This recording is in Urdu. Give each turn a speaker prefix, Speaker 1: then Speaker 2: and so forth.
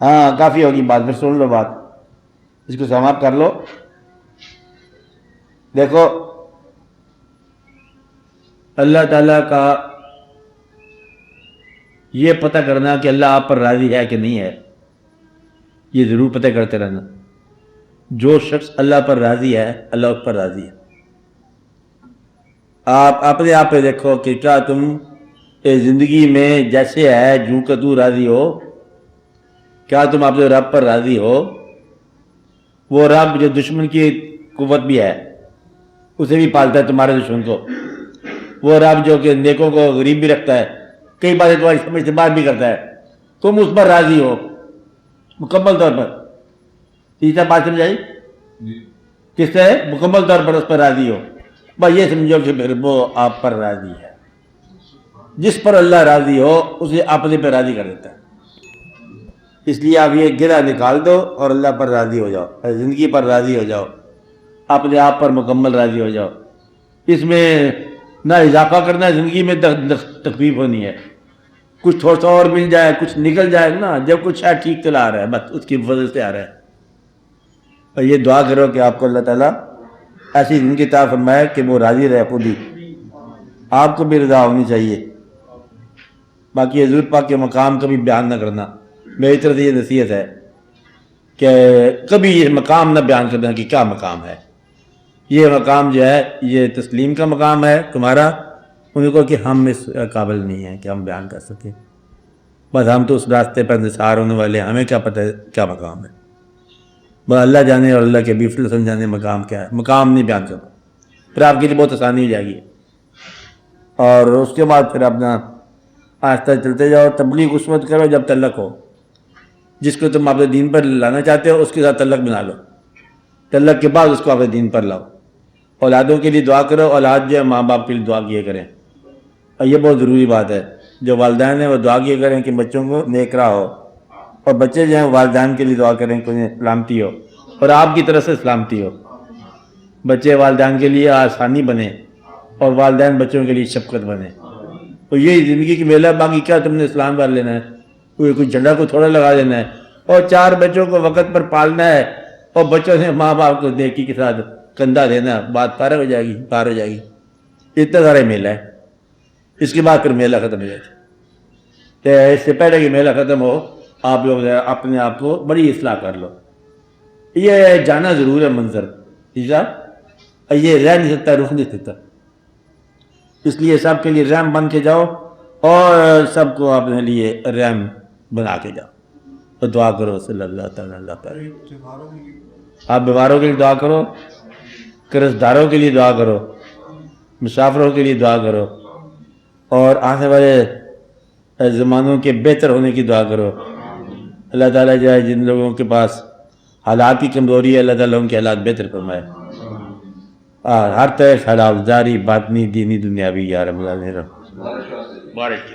Speaker 1: ہاں کافی ہوگی بات، پھر سن لو بات، اس کو سماپت کر لو۔ دیکھو اللہ تعالیٰ کا یہ پتہ کرنا کہ اللہ آپ پر راضی ہے کہ نہیں ہے، یہ ضرور پتہ کرتے رہنا۔ جو شخص اللہ پر راضی ہے اللہ اس پر راضی ہے۔ آپ اپنے آپ پہ دیکھو کہ کیا تم زندگی میں جیسے ہے جو کہ تو راضی ہو، کیا تم اپنے رب پر راضی ہو؟ وہ رب جو دشمن کی قوت بھی ہے اسے بھی پالتا ہے تمہارے دشمن کو، وہ رب جو کہ نیکوں کو غریب بھی رکھتا ہے، کئی باتیں تمہاری سمجھ سے باہر بھی کرتا ہے، تم اس پر راضی ہو مکمل طور پر۔ تیسرا بات سمجھائی کس سے؟ مکمل طور پر اس پر راضی ہو، بس یہ سمجھو کہ پھر وہ آپ پر راضی ہے۔ جس پر اللہ راضی ہو اسے اپنے پہ راضی کر دیتا ہے۔ اس لیے آپ یہ گرہ نکال دو اور اللہ پر راضی ہو جاؤ، زندگی پر راضی ہو جاؤ، اپنے آپ پر مکمل راضی ہو جاؤ۔ اس میں نہ اضافہ کرنا ہے، زندگی میں تخفیف ہونی ہے، کچھ تھوڑا سا اور مل جائے، کچھ نکل جائے نا، جب کچھ ہے ٹھیک چلا آ رہا ہے، بس اس کی وجہ سے آ رہا ہے۔ اور یہ دعا کرو کہ آپ کو اللہ تعالیٰ ایسی زندگی عطا فرمائے کہ وہ راضی رہے، خود ہی آپ کو بھی رضا ہونی چاہیے۔ باقی حضور پاک کے مقام کا بھی بیان نہ کرنا، میری طرف سے یہ نصیحت ہے کہ کبھی یہ مقام نہ بیان کرنا کہ کیا مقام ہے۔ یہ مقام جو ہے یہ تسلیم کا مقام ہے تمہارا، ان کو کہ ہم اس قابل نہیں ہیں کہ ہم بیان کر سکیں، بس ہم تو اس راستے پر انحصار ہونے والے ہیں، ہمیں کیا پتہ ہے کیا مقام ہے، بس اللہ جانے اور اللہ کے حبیب صلی اللہ علیہ وسلم جانے مقام کیا ہے۔ مقام نہیں بیان کرتا، پھر آپ کے لیے بہت آسانی ہو جائے گی، اور اس کے بعد پھر اپنا آہستہ چلتے جاؤ۔ تبلیغ اس وقت کرو جب تعلق ہو، جس کو تم اپنے دین پر لانا چاہتے ہو اس کے ساتھ تعلق بنا لو، تعلق کے بعد اس کو اپنے دین پر لاؤ۔ اولادوں کے لیے دعا کرو، اولاد جو ہے ماں باپ کے لیے دعا کیے کریں، اور یہ بہت ضروری بات ہے، جو والدین ہیں وہ دعا کیے کریں کہ بچوں کو نیک راہ ہو، اور بچے جو ہیں والدین کے لیے دعا کریں کہ انہیں سلامتی ہو اور آپ کی طرف سے سلامتی ہو۔ بچے والدین کے لیے آسانی بنے اور والدین بچوں کے لیے شفقت بنے، تو یہی زندگی کی میلہ۔ باقی کیا تم نے اسلام پر لینا ہے، کوئی جھنڈا کو تھوڑا لگا دینا ہے، اور 4 بچوں کو وقت پر پالنا ہے، اور بچوں سے ماں باپ کو نیکی کے ساتھ کندھا دینا، بات پار ہو جائے گی، پار ہو جائے گی۔ اتنا سارا میلہ ہے، اس کے بعد پھر میلہ ختم ہو جائے گا۔ تو اس سے پہلے کہ میلہ ختم ہو آپ لوگ اپنے آپ کو بڑی اصلاح کر لو۔ یہ جانا ضرور ہے منظر، ٹھیک ہے، یہ رہ نہیں سکتا، رک نہیں سکتا، اس لیے سب کے لیے رحم بن کے جاؤ اور سب کو اپنے لیے رحم بنا کے جاؤ، تو دعا کرو صلی اللہ تعالیٰ اللہ پر۔ آپ بیماروں کے لیے دعا کرو، قرض داروں کے لیے دعا کرو، مسافروں کے لیے دعا کرو، اور آنے والے زمانوں کے بہتر ہونے کی دعا کرو۔ اللہ تعالیٰ جو ہے جن لوگوں کے پاس حالات کی کمزوری ہے اللہ تعالیٰ ان کے حالات بہتر فرمائے، ہر طرح حالات جاری باطنی دینی دنیاوی یا رب العالمین بارک